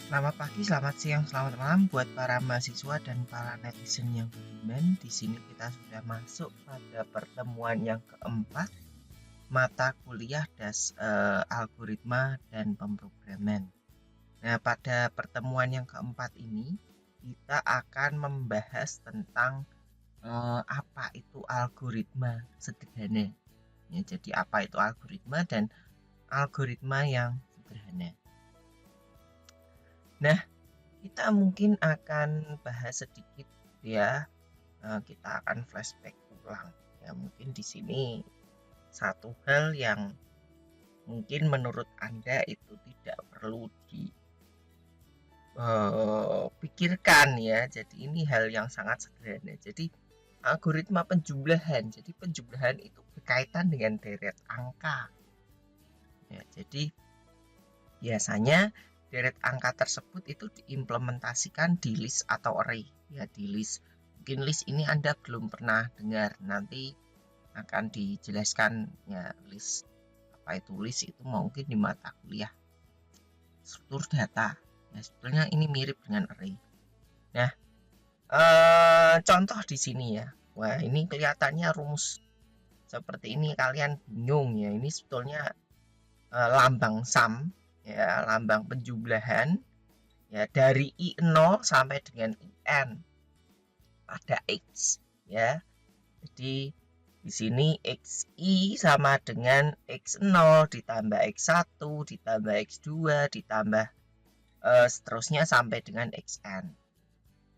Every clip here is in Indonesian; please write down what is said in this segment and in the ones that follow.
Selamat pagi, selamat siang, selamat malam buat para mahasiswa dan para netizen yang budiman. Di sini kita sudah masuk pada pertemuan yang keempat, mata kuliah algoritma dan pemrograman. Nah, pada pertemuan yang keempat ini kita akan membahas tentang apa itu algoritma sederhana. Ya, jadi apa itu algoritma dan algoritma yang sederhana. Nah, kita mungkin akan bahas sedikit ya. Kita akan flashback ulang. Ya, mungkin di sini satu hal yang mungkin menurut Anda itu tidak perlu dipikirkan ya. Jadi ini hal yang sangat sederhana. Jadi algoritma penjumlahan. Jadi penjumlahan itu berkaitan dengan deret angka. Ya, jadi biasanya deret angka tersebut itu diimplementasikan di list atau array. Ya, di list. Mungkin list ini Anda belum pernah dengar. Nanti akan dijelaskan ya list. Apa itu list itu mungkin di mata kuliah struktur data. Ya, sebetulnya ini mirip dengan array. Nah, contoh di sini ya. Wah, ini kelihatannya rumus seperti ini kalian bingung ya. Ini sebetulnya lambang sum ya, lambang penjumlahan ya dari I0 sampai dengan IN pada X ya. Jadi di sini XI sama dengan X0 ditambah X1 ditambah X2 ditambah seterusnya sampai dengan XN.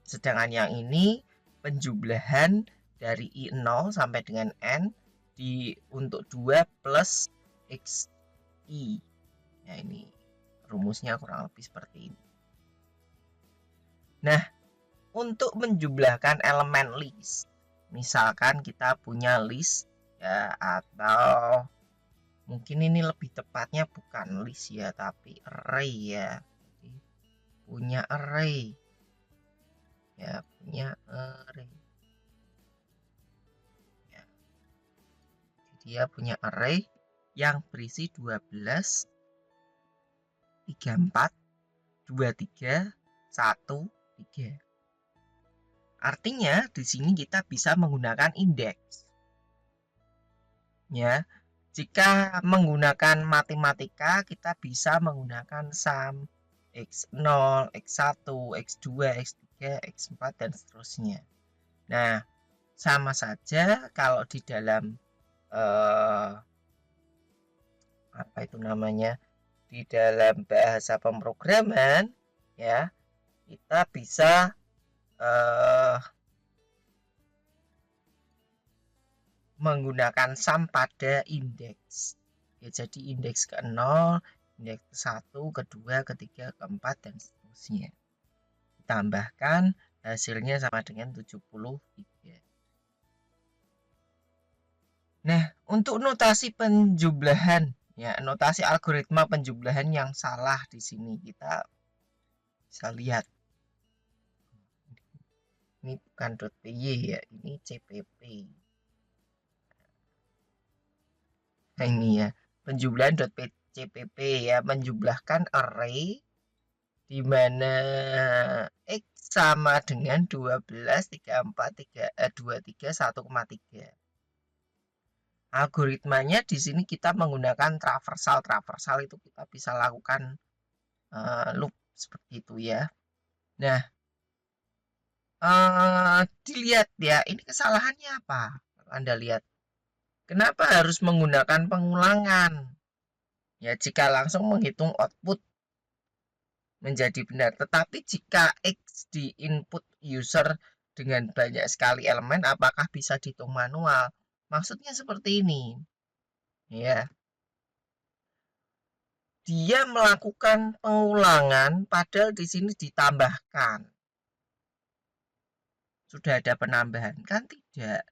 Sedangkan yang ini penjumlahan dari I0 sampai dengan N untuk 2 plus XI. Ya, ini rumusnya kurang lebih seperti ini. Nah, untuk menjumlahkan elemen list, misalkan kita punya list ya, atau mungkin ini lebih tepatnya bukan list ya, tapi array ya. Jadi, punya array ya, punya array ya. Jadi dia punya array yang berisi 12, 34, 23, 1, 3. Artinya di sini kita bisa menggunakan indeks. Ya, jika menggunakan matematika kita bisa menggunakan sum X0, X1, X2, X3, X4 dan seterusnya. Nah, sama saja kalau di dalam apa itu namanya? Di dalam bahasa pemrograman ya, kita bisa menggunakan sum pada indeks. Ya, jadi indeks ke-0, indeks ke-1, ke-2, ke-3, ke-4 dan seterusnya. Ditambahkan hasilnya sama dengan 73. Nah, untuk notasi penjumlahan, ya, notasi algoritma penjumlahan yang salah di sini kita bisa lihat. Ini bukan .py ya, ini CPP. Nah, ini ya, penjumlahan .cpp ya, menjumlahkan array di mana X sama dengan 12, 34, 23, 1,3. Algoritmanya di sini kita menggunakan traversal. Traversal itu kita bisa lakukan loop seperti itu ya. Nah, dilihat ya, ini kesalahannya apa? Anda lihat, kenapa harus menggunakan pengulangan? Ya, jika langsung menghitung output menjadi benar. Tetapi jika X di input user dengan banyak sekali elemen, apakah bisa dihitung manual? Maksudnya seperti ini. Ya. Dia melakukan pengulangan padahal di sini ditambahkan. Sudah ada penambahan, kan tidak.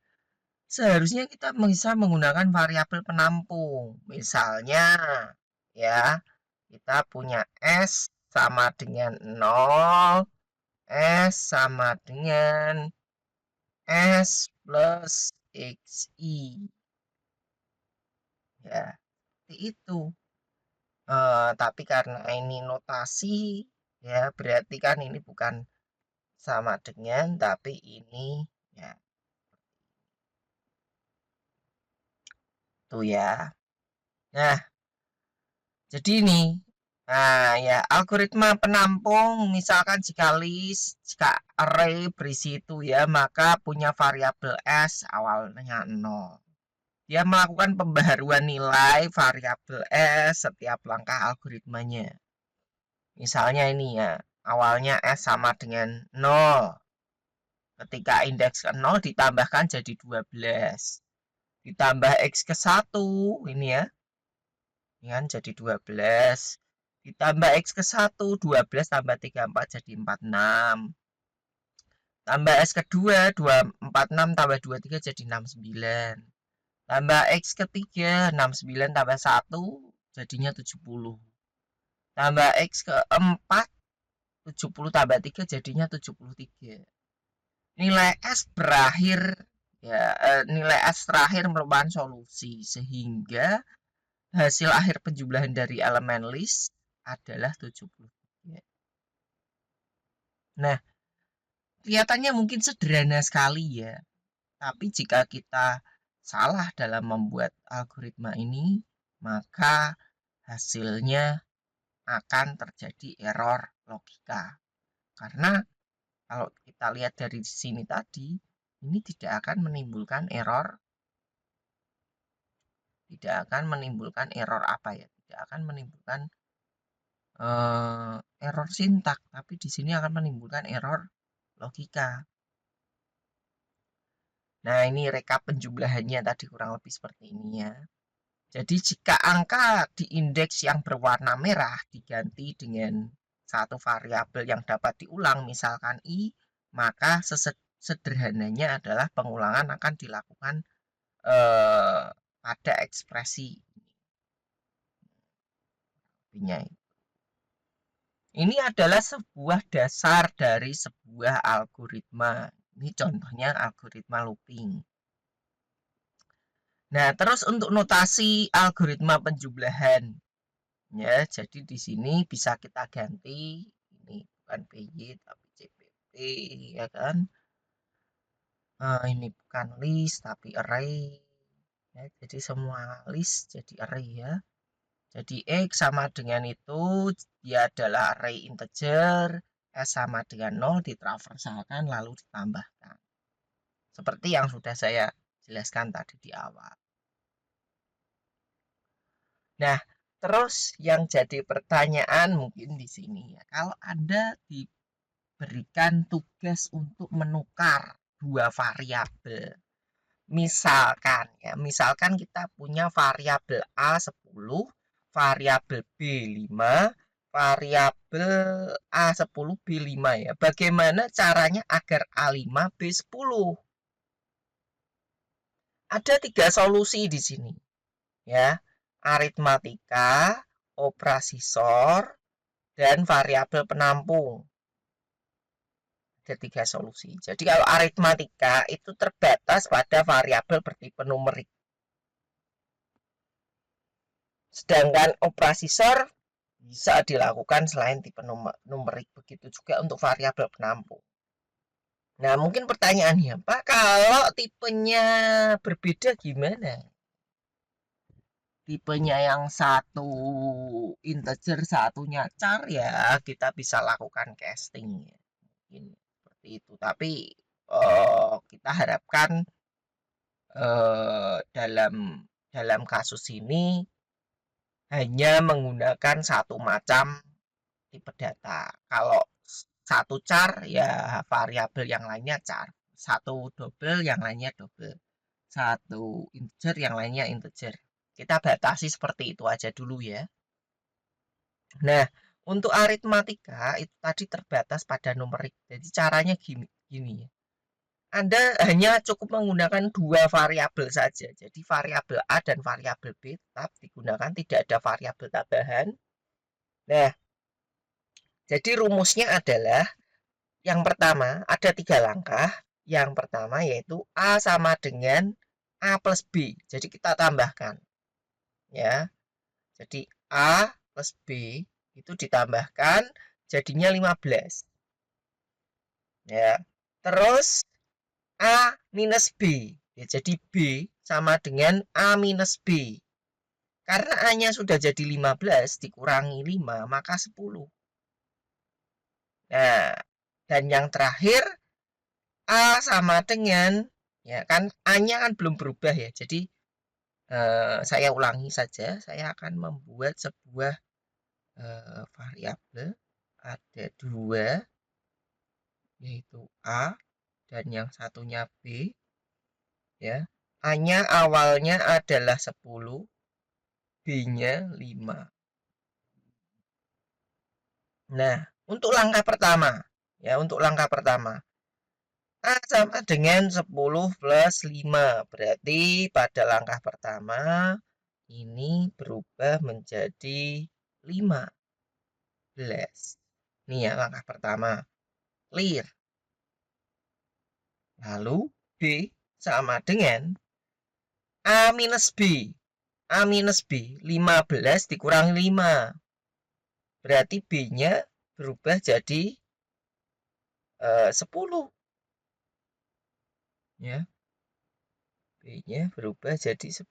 Seharusnya kita bisa menggunakan variabel penampung. Misalnya ya, kita punya S sama dengan 0, S sama dengan S plus XI. Ya, seperti itu. Tapi karena ini notasi Ya, berarti kan ini bukan sama dengan, tapi ini ya tuh ya. Nah, jadi ini, nah ya algoritma penampung misalkan jika array berisi itu ya, maka punya variabel s awalnya 0. Dia melakukan pembaharuan nilai variabel s setiap langkah algoritmanya. Misalnya ini ya, awalnya s sama dengan 0. Ketika indeks ke 0 ditambahkan jadi 12. Ditambah x ke 1, ini ya, ini kan jadi 12. Ditambah x ke 1, 12 tambah 34 jadi 46. Tambah x kedua, 246 tambah 23 jadi 69. Tambah x ketiga, 69 tambah 1 jadinya 70. Tambah x keempat, 70 tambah 3 jadinya 73. Nilai S berakhir ya, nilai S terakhir merupakan solusi sehingga hasil akhir penjumlahan dari elemen list adalah 73. Nah, kelihatannya mungkin sederhana sekali ya. Tapi jika kita salah dalam membuat algoritma ini, maka hasilnya akan terjadi error logika. Karena kalau kita lihat dari sini tadi, ini tidak akan menimbulkan error apa ya? Tidak akan menimbulkan error sintak, tapi di sini akan menimbulkan error logika. Nah, ini rekap penjumlahannya tadi kurang lebih seperti ini ya. Jadi jika angka di indeks yang berwarna merah diganti dengan satu variabel yang dapat diulang, misalkan i, maka sederhananya adalah pengulangan akan dilakukan pada ekspresi ini. Ini adalah sebuah dasar dari sebuah algoritma. Ini contohnya algoritma looping. Nah, terus untuk notasi algoritma penjumlahan. Ya, jadi di sini bisa kita ganti ini bukan PY tapi CPT ya kan. Ini bukan list tapi array. Ya, jadi semua list jadi array ya. Jadi X sama dengan itu, dia adalah array integer, S sama dengan 0 ditraversalkan lalu ditambahkan. Seperti yang sudah saya jelaskan tadi di awal. Nah, terus yang jadi pertanyaan mungkin di sini ya, kalau Anda diberikan tugas untuk menukar dua variabel, misalkan kita punya variabel A10, variabel B5, variabel A10 B5 ya. Bagaimana caranya agar A5 B10? Ada 3 solusi di sini ya. Aritmatika, operasi SOR, dan variabel penampung. Ada 3 solusi. Jadi kalau aritmatika itu terbatas pada variabel bertipe numerik. Sedangkan operasi SOR bisa dilakukan selain tipe numerik. Begitu juga untuk variabel penampung. Nah, mungkin pertanyaannya, Pak, kalau tipenya berbeda gimana? Tipenya yang satu integer, satunya char, ya kita bisa lakukan casting. Ya. Mungkin seperti itu. Tapi kita harapkan dalam kasus ini hanya menggunakan satu macam tipe data. Kalau satu char ya variabel yang lainnya char. Satu double yang lainnya double. Satu integer yang lainnya integer. Kita batasi seperti itu aja dulu ya. Nah, untuk aritmatika itu tadi terbatas pada numerik. Jadi caranya gini ya. Anda hanya cukup menggunakan dua variabel saja. Jadi variabel A dan variabel B tetap digunakan, tidak ada variabel tambahan. Nah, jadi rumusnya adalah yang pertama ada 3 langkah. Yang pertama yaitu A sama dengan A plus B. Jadi kita tambahkan. Ya. Jadi A plus B itu ditambahkan jadinya 15. Ya. Terus A minus B. Ya, jadi B sama dengan A minus B. Karena A-nya sudah jadi 15 dikurangi 5, maka 10. Nah, dan yang terakhir A sama dengan, ya kan, A-nya kan belum berubah ya. Jadi saya ulangi saja, saya akan membuat sebuah variabel, ada 2, yaitu A, dan yang satunya B. Ya, A-nya awalnya adalah 10, B-nya 5. Nah, untuk langkah pertama, ya, untuk langkah pertama, A sama dengan 10 plus 5. Berarti pada langkah pertama, ini berubah menjadi 15. Ini ya langkah pertama. Clear. Lalu B sama dengan A minus B. A minus B, 15 dikurangi 5. Berarti B-nya berubah jadi 10. Ya. B-nya berubah jadi 10.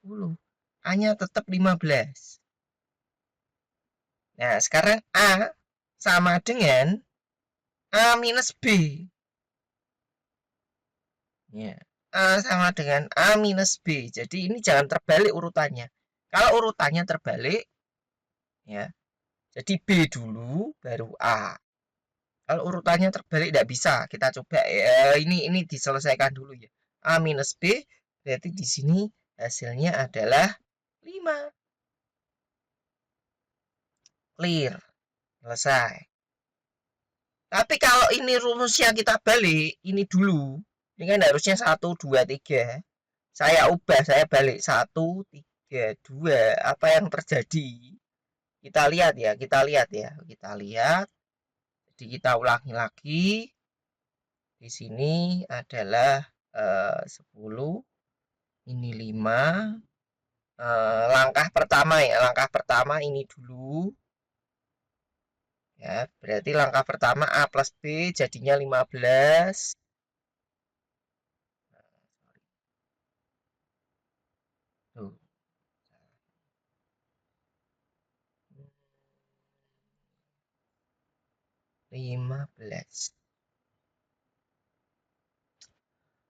A-nya tetap 15. Nah, sekarang A sama dengan A minus B. Ya. A sama dengan A minus B. Jadi ini jangan terbalik urutannya. Kalau urutannya terbalik, ya, jadi B dulu, baru A. Kalau urutannya terbalik tidak bisa. Kita coba ya, ini diselesaikan dulu ya. A minus B, berarti di sini hasilnya adalah 5. Clear. Selesai. Tapi kalau ini rumusnya kita balik, ini dulu. Ini kan harusnya 1, 2, 3. Saya ubah, saya balik 1, 3, 2. Apa yang terjadi? Kita lihat ya, kita lihat ya. Kita lihat. Jadi kita ulangi lagi. Di sini adalah 10. Ini 5. Langkah pertama ya, langkah pertama ini dulu. Ya, berarti langkah pertama A plus B jadinya 15. Tuh. 15.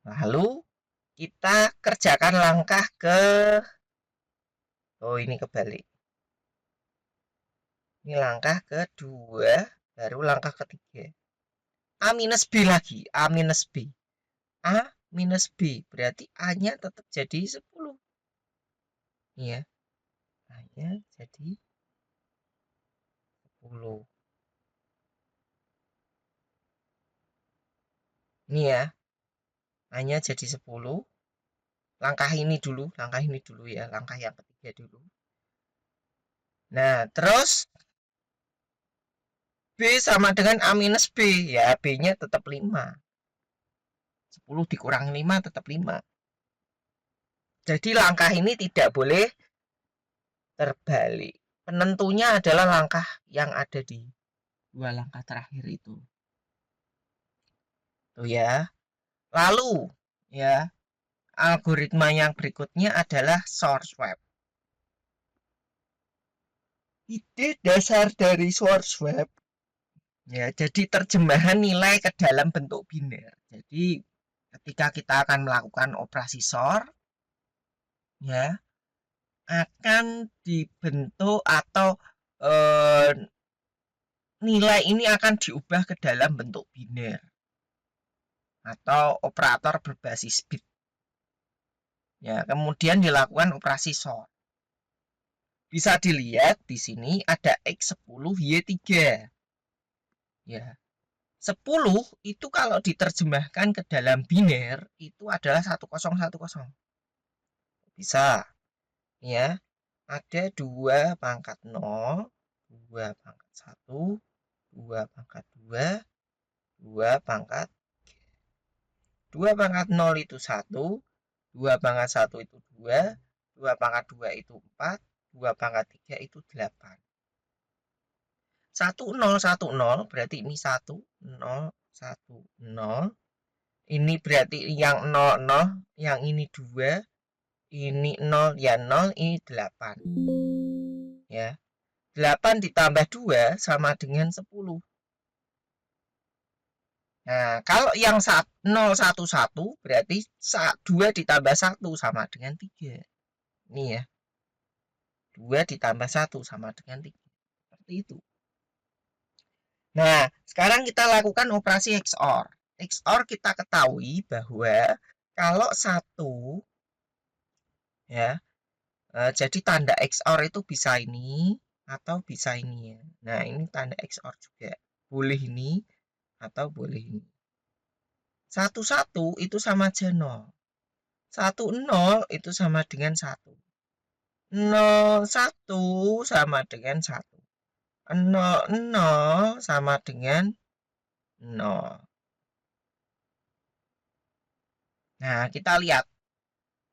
Lalu kita kerjakan langkah ke, oh ini kebalik. Ini langkah kedua, baru langkah ketiga. A minus B lagi, A minus B. A minus B, berarti A-nya tetap jadi 10. Iya, A-nya jadi 10. Ini ya, A-nya jadi 10. Langkah ini dulu ya, langkah yang ketiga dulu. Nah, terus B sama dengan A minus B, ya B-nya tetap 5. 10 dikurangi 5 tetap 5. Jadi langkah ini tidak boleh terbalik. Penentunya adalah langkah yang ada di 2 langkah terakhir itu. Tuh ya. Lalu ya, algoritma yang berikutnya adalah source web. Ide dasar dari source web, ya, jadi terjemahan nilai ke dalam bentuk biner. Jadi ketika kita akan melakukan operasi sort, ya, akan dibentuk atau nilai ini akan diubah ke dalam bentuk biner atau operator berbasis bit. Ya, kemudian dilakukan operasi sort. Bisa dilihat di sini ada X10 Y3. Ya. 10 itu kalau diterjemahkan ke dalam biner itu adalah 1010. Bisa. Ya. Ada 2 pangkat 0, 2 pangkat 1, 2 pangkat 2, 2 pangkat 2 pangkat 0 itu 1, 2 pangkat 1 itu 2, 2 pangkat 2 itu 4, 2 pangkat 3 itu 8. 1010 berarti ini 1010. Ini berarti yang 00, yang ini 2, ini 0, ya 0, ini 8. Ya. 8 ditambah 2 sama dengan 10. Nah, kalau yang 011 berarti 2 ditambah 1 sama dengan 3. Ini ya. 2 ditambah 1 sama dengan 3. Seperti itu. Nah, sekarang kita lakukan operasi XOR. XOR kita ketahui bahwa kalau 1 ya, jadi tanda XOR itu bisa ini atau bisa ini ya. Nah, ini tanda XOR juga. Boleh ini atau boleh ini. 11 itu sama aja 0. 10 itu sama dengan 1. 01 sama dengan 1. 00 sama dengan 0. Nah, kita lihat.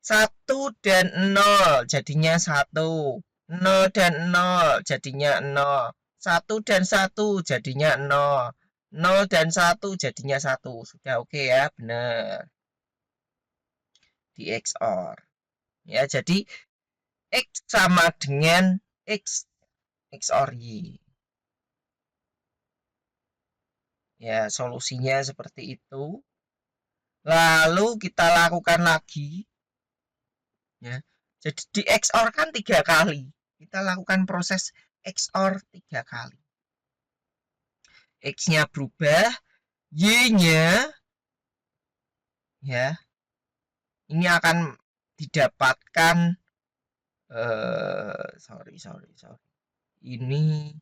1 dan 0 jadinya 1. 0 dan 0 jadinya 0. 1 dan 1 jadinya 0. 0 dan 1 jadinya 1. Sudah oke ya, benar. Di XOR. Ya, jadi X sama dengan X XOR Y. Ya, solusinya seperti itu. Lalu kita lakukan lagi. Ya. Jadi di XOR kan 3 kali. Kita lakukan proses XOR 3 kali. X-nya berubah, Y-nya ya. Ini akan didapatkan sorry. Ini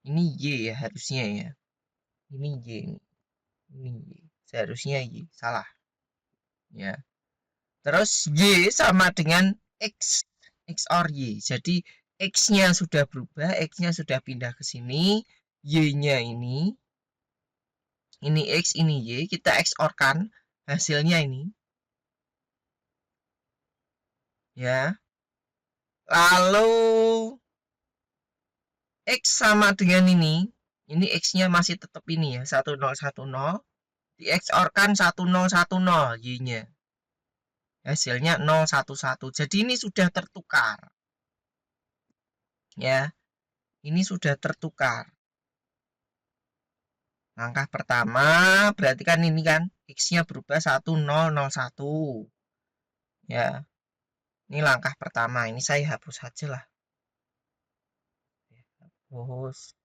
Y ya harusnya ya. Ini Y. Ini Y. Seharusnya Y, salah. Ya. Terus Y sama dengan X XOR Y. Jadi X-nya sudah berubah, X-nya sudah pindah ke sini, Y-nya ini X, ini Y, kita XOR-kan hasilnya ini. Ya. Lalu X sama dengan ini X-nya masih tetap ini ya, 1010. Di XOR-kan 1010 Y-nya. Hasilnya 011. Jadi ini sudah tertukar. Ya. Ini sudah tertukar. Langkah pertama berarti kan ini kan X-nya berubah 1001. Ya. Ini langkah pertama. Ini saya hapus saja lah. Hapus.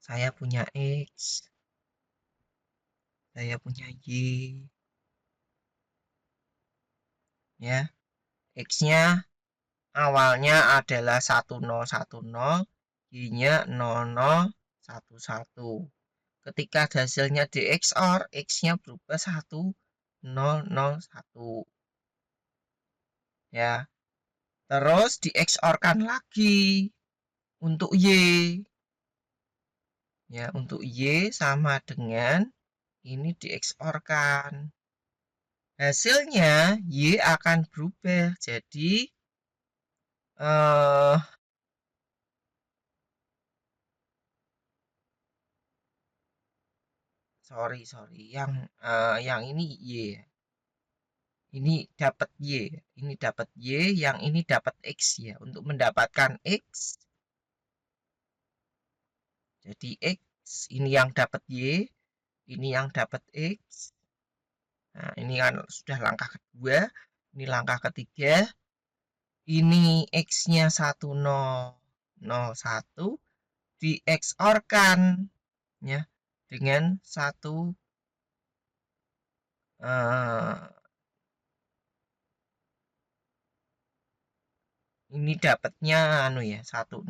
Saya punya X. Saya punya Y. Ya. X-nya awalnya adalah 1010, Y-nya 0011. Ketika hasilnya di XOR, X-nya berubah 1001. Ya. Terus di XOR-kan lagi untuk Y. Ya, untuk Y sama dengan ini di XOR-kan. Hasilnya Y akan berubah jadi sorry yang ini Y. Ini dapat Y, ini dapat Y, yang ini dapat X ya. Untuk mendapatkan X, jadi X, ini yang dapat Y, ini yang dapat X. Nah, ini kan sudah langkah kedua, ini langkah ketiga. Ini X-nya 1001 di XOR-kan ya dengan 1 ini dapatnya anu ya 10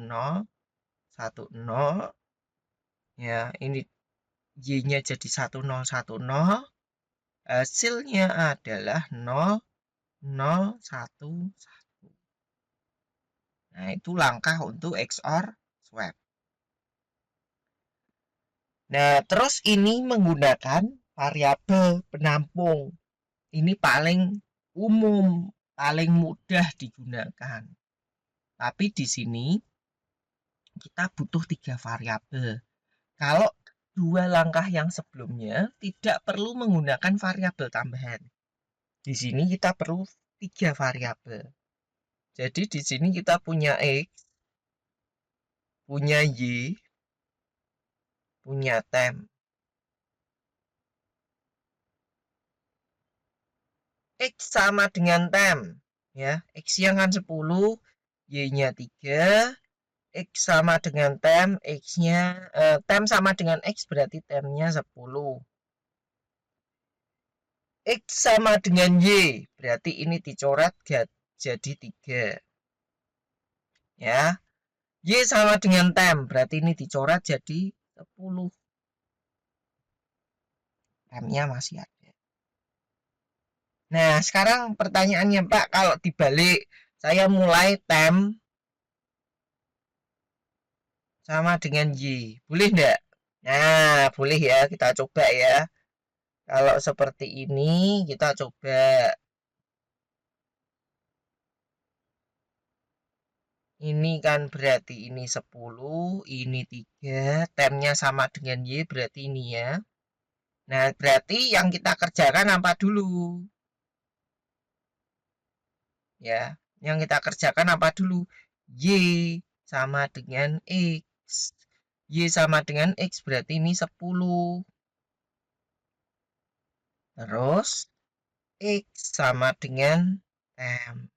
ya, ini Y-nya jadi 1010, hasilnya adalah 0011. Nah, itu langkah untuk XOR swap. Nah, terus ini menggunakan variabel penampung. Ini paling umum, paling mudah digunakan. Tapi di sini kita butuh 3 variabel. Kalau 2 langkah yang sebelumnya tidak perlu menggunakan variabel tambahan. Di sini kita perlu 3 variabel. Jadi di sini kita punya X, punya Y, punya temp. X sama dengan temp. Ya, X-nya kan 10, Y-nya 3, X sama dengan temp, X-nya temp sama dengan X berarti tempnya 10. X sama dengan Y, berarti ini dicoret jadi 3. Ya. Y sama dengan temp, berarti ini dicoret jadi 10. Tempnya masih ada. Nah, sekarang pertanyaannya, Pak, kalau dibalik, saya mulai temp sama dengan Y. Boleh enggak? Nah, boleh ya, kita coba ya. Kalau seperti ini, kita coba. Ini kan berarti ini 10, ini 3, tempnya sama dengan Y, berarti ini ya. Nah, berarti yang kita kerjakan apa dulu? Ya, yang kita kerjakan apa dulu? Y sama dengan X. Y sama dengan X berarti ini 10. Terus X sama dengan temp.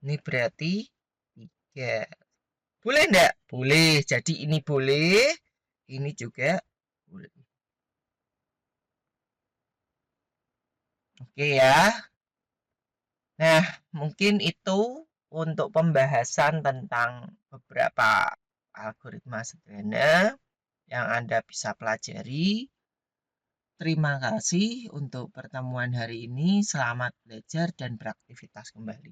Ini berarti 3. Boleh enggak? Boleh. Jadi ini boleh, ini juga boleh. Oke ya. Nah, mungkin itu untuk pembahasan tentang beberapa algoritma sederhana yang Anda bisa pelajari. Terima kasih untuk pertemuan hari ini. Selamat belajar dan beraktivitas kembali.